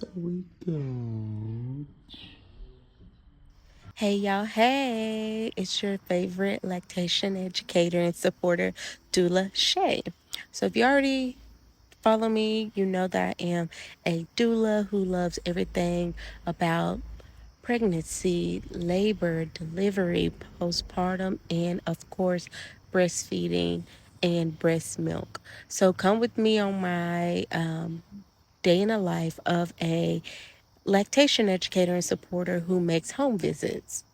So we go. Hey y'all, hey! It's your favorite lactation educator and supporter, Doula Shay. So if you already follow me, you know that I am a doula who loves everything about pregnancy, labor, delivery, postpartum, and of course, breastfeeding and breast milk. So come with me on my day in the life of a lactation educator and supporter who makes home visits.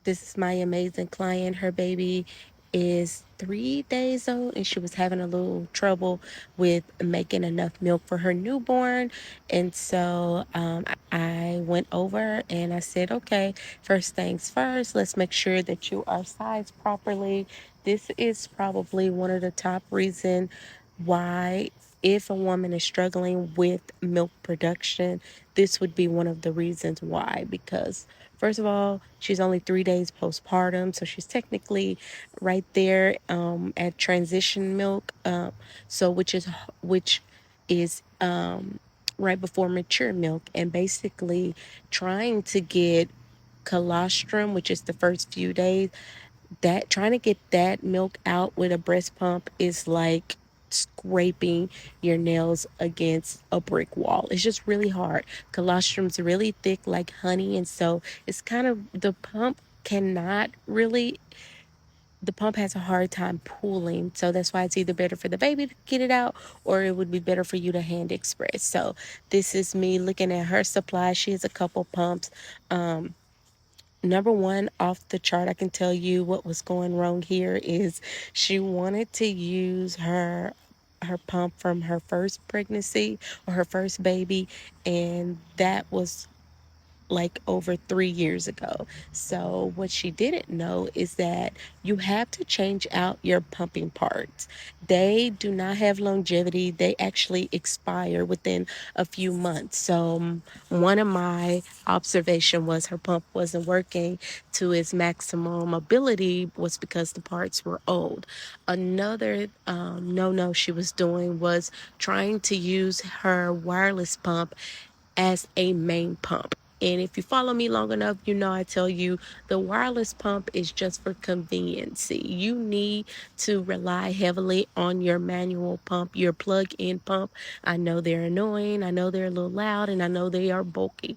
This is my amazing client. Her baby is 3 days old and she was having a little trouble with making enough milk for her newborn. And so I went over and I said, okay, first things first, let's make sure that you are sized properly. This is probably one of the top reasons why if a woman is struggling with milk production, this would be one of the reasons why. Because first of all, she's only 3 days postpartum, so she's technically right there at transition milk. So which is right before mature milk, and basically trying to get colostrum, which is the first few days, that trying to get that milk out with a breast pump is like scraping your nails against a brick wall. It's just really hard. Colostrum's really thick like honey, and so it's kind of the pump has a hard time pulling. So that's why it's either better for the baby to get it out or it would be better for you to hand express. So this is me looking at her supply. She has a couple pumps. Number one off the chart, I can tell you what was going wrong here is she wanted to use her pump from her first pregnancy or her first baby, and that was like over 3 years ago. So, what she didn't know is that you have to change out your pumping parts. They do not have longevity, they actually expire within a few months. So, one of my observation was her pump wasn't working to its maximum ability was because the parts were old. Another no she was doing was trying to use her wireless pump as a main pump. And if you follow me long enough, you know I tell you the wireless pump is just for conveniency. You need to rely heavily on your manual pump, your plug-in pump. I know they're annoying, I know they're a little loud, and I know they are bulky,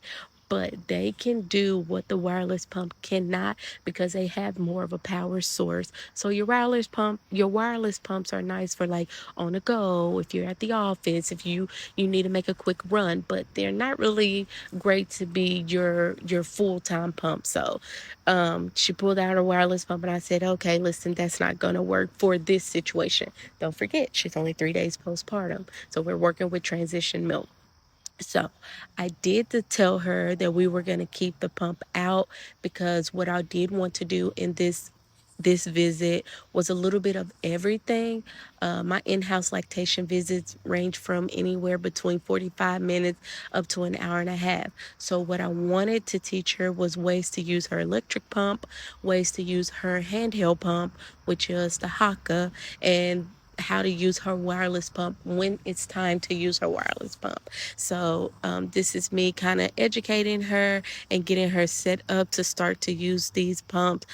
but they can do what the wireless pump cannot because they have more of a power source. So your wireless pumps are nice for like on the go, if you're at the office, if you need to make a quick run, but they're not really great to be your full-time pump. So she pulled out her wireless pump and I said, okay, listen, that's not gonna work for this situation. Don't forget, she's only 3 days postpartum, so we're working with transition milk. So I did to tell her that we were going to keep the pump out because what I did want to do in this visit was a little bit of everything. My in-house lactation visits range from anywhere between 45 minutes up to an hour and a half. So what I wanted to teach her was ways to use her electric pump, ways to use her handheld pump, which is the Haka, and how to use her wireless pump when it's time to use her wireless pump. So this is me kind of educating her and getting her set up to start to use these pumps.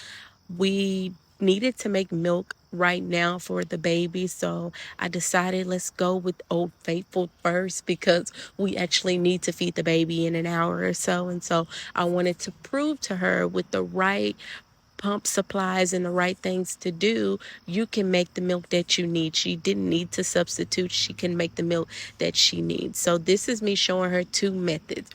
We needed to make milk right now for the baby, so I decided let's go with Old Faithful first because we actually need to feed the baby in an hour or so. And so I wanted to prove to her with the right pump supplies and the right things to do, you can make the milk that you need. She didn't need to substitute. She can make the milk that she needs. So this is me showing her two methods.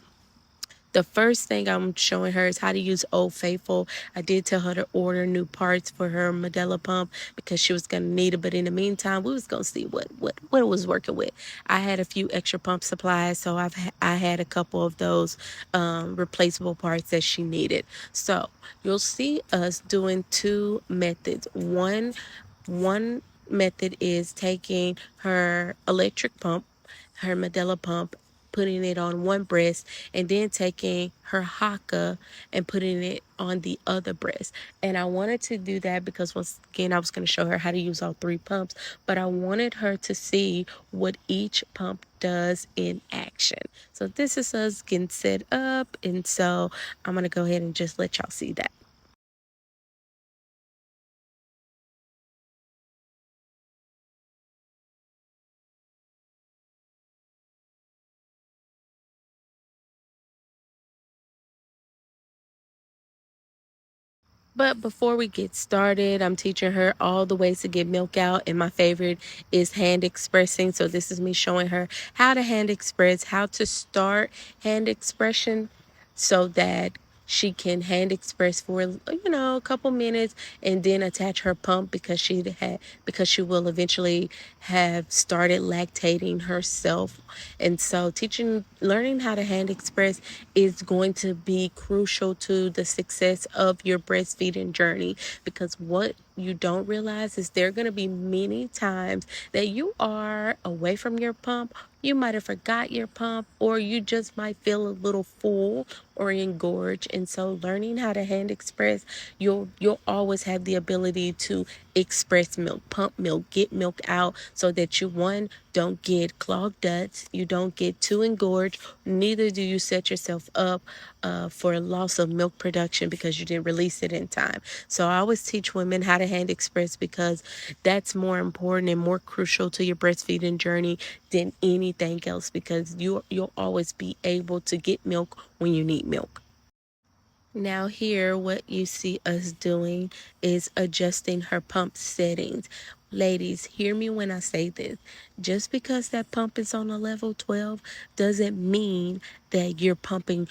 The first thing I'm showing her is how to use Old Faithful. I did tell her to order new parts for her Medela pump because she was going to need it. But in the meantime, we was going to see what it was working with. I had a few extra pump supplies, so I had a couple of those replaceable parts that she needed. So you'll see us doing two methods. One method is taking her electric pump, her Medela pump, putting it on one breast and then taking her haka and putting it on the other breast. And I wanted to do that because once again, I was going to show her how to use all 3 pumps, but I wanted her to see what each pump does in action. So this is us getting set up, and so I'm going to go ahead and just let y'all see that. But before we get started, I'm teaching her all the ways to get milk out. And my favorite is hand expressing. So this is me showing her how to hand express, how to start hand expression so that she can hand express for, a couple minutes and then attach her pump because she will eventually have started lactating herself. And so learning how to hand express is going to be crucial to the success of your breastfeeding journey, because what you don't realize is there are going to be many times that you are away from your pump. You might have forgot your pump, or you just might feel a little full or engorged. And so learning how to hand express, you'll always have the ability to express milk, pump milk, get milk out, so that you, one, don't get clogged ducts, you don't get too engorged, neither do you set yourself up for a loss of milk production because you didn't release it in time. So I always teach women how to hand express because that's more important and more crucial to your breastfeeding journey than anything else, because you'll always be able to get milk when you need milk. Now here, what you see us doing is adjusting her pump settings. Ladies, hear me when I say this. Just because that pump is on a level 12 doesn't mean that you're pumping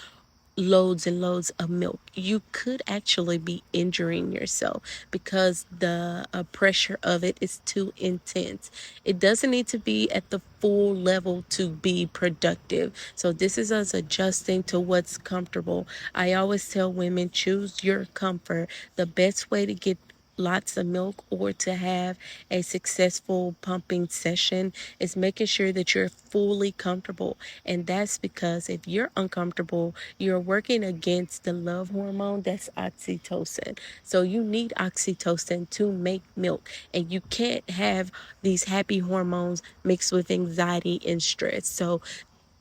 loads and loads of milk. You could actually be injuring yourself because the pressure of it is too intense. It doesn't need to be at the full level to be productive. So this is us adjusting to what's comfortable. I always tell women, choose your comfort. The best way to get lots of milk or to have a successful pumping session is making sure that you're fully comfortable. And that's because if you're uncomfortable, you're working against the love hormone, that's oxytocin. So you need oxytocin to make milk, and you can't have these happy hormones mixed with anxiety and stress. So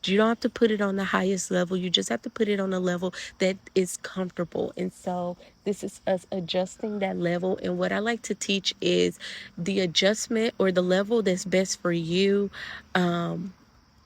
you don't have to put it on the highest level. You just have to put it on a level that is comfortable. And so this is us adjusting that level. And what I like to teach is the adjustment or the level that's best for you.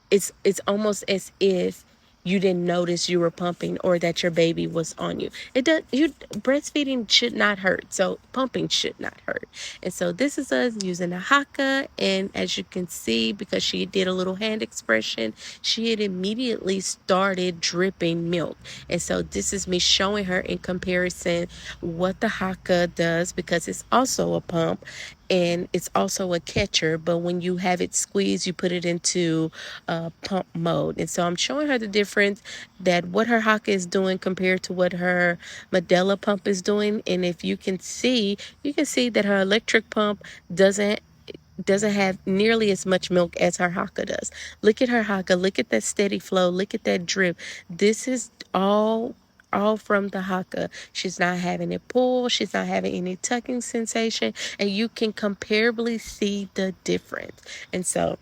It's almost as if you didn't notice you were pumping or that your baby was on you. It does. Breastfeeding should not hurt, so pumping should not hurt. And so this is us using a haka, and as you can see, because she did a little hand expression, she had immediately started dripping milk. And so this is me showing her in comparison what the haka does, because it's also a pump and it's also a catcher, but when you have it squeezed, you put it into pump mode. And so I'm showing her the difference, that what her haka is doing compared to what her Medela pump is doing. And if you can see, that her electric pump doesn't have nearly as much milk as her haka does. Look at her haka, look at that steady flow, look at that drip. This is all from the haka. She's not having it pull, she's not having any tucking sensation, and you can comparably see the difference. And so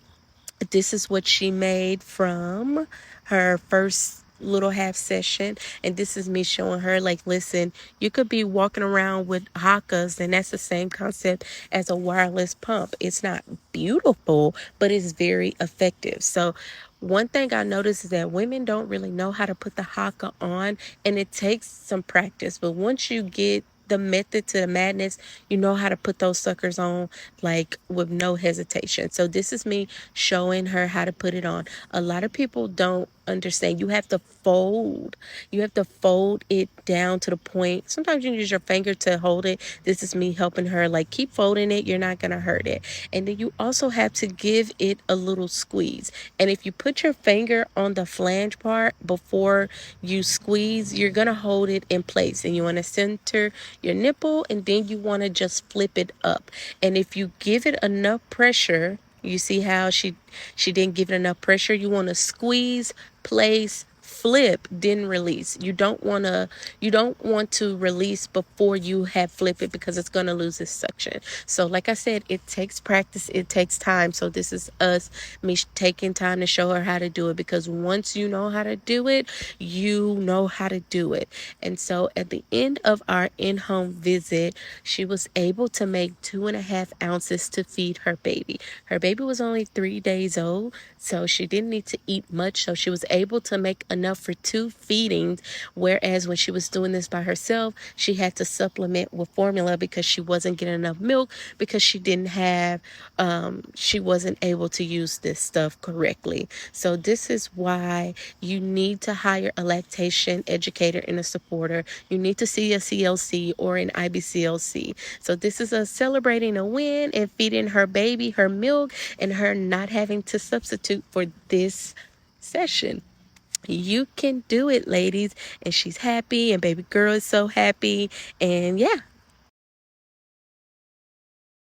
this is what she made from her first little half session, and this is me showing her, like, listen, you could be walking around with hakas, and that's the same concept as a wireless pump. It's not beautiful, but it's very effective. So one thing I noticed is that women don't really know how to put the haka on, and it takes some practice, but once you get the method to the madness, you know how to put those suckers on, like, with no hesitation. So this is me showing her how to put it on. A lot of people don't understand. You have to fold it down to the point. Sometimes you use your finger to hold it. This is me helping her, like, keep folding it, you're not gonna hurt it. And then you also have to give it a little squeeze. And if you put your finger on the flange part before you squeeze, you're gonna hold it in place, and you want to center your nipple, and then you want to just flip it up. And if you give it enough pressure, You see how she didn't give it enough pressure? You want to squeeze, place, flip, then release. You don't want to release before you have flip it, because it's going to lose its suction. So like I said, it takes practice, it takes time. So this is me taking time to show her how to do it, because once you know how to do it, you know how to do it. And so at the end of our in-home visit, she was able to make 2.5 ounces to feed her baby. Her baby was only 3 days old, so she didn't need to eat much. So she was able to make enough for 2 feedings, whereas when she was doing this by herself, she had to supplement with formula because she wasn't getting enough milk, because she wasn't able to use this stuff correctly. So this is why you need to hire a lactation educator and a supporter. You need to see a CLC or an IBCLC. So this is us celebrating a win and feeding her baby her milk, and her not having to substitute for this session. You can do it, ladies. And she's happy, and baby girl is so happy. And yeah,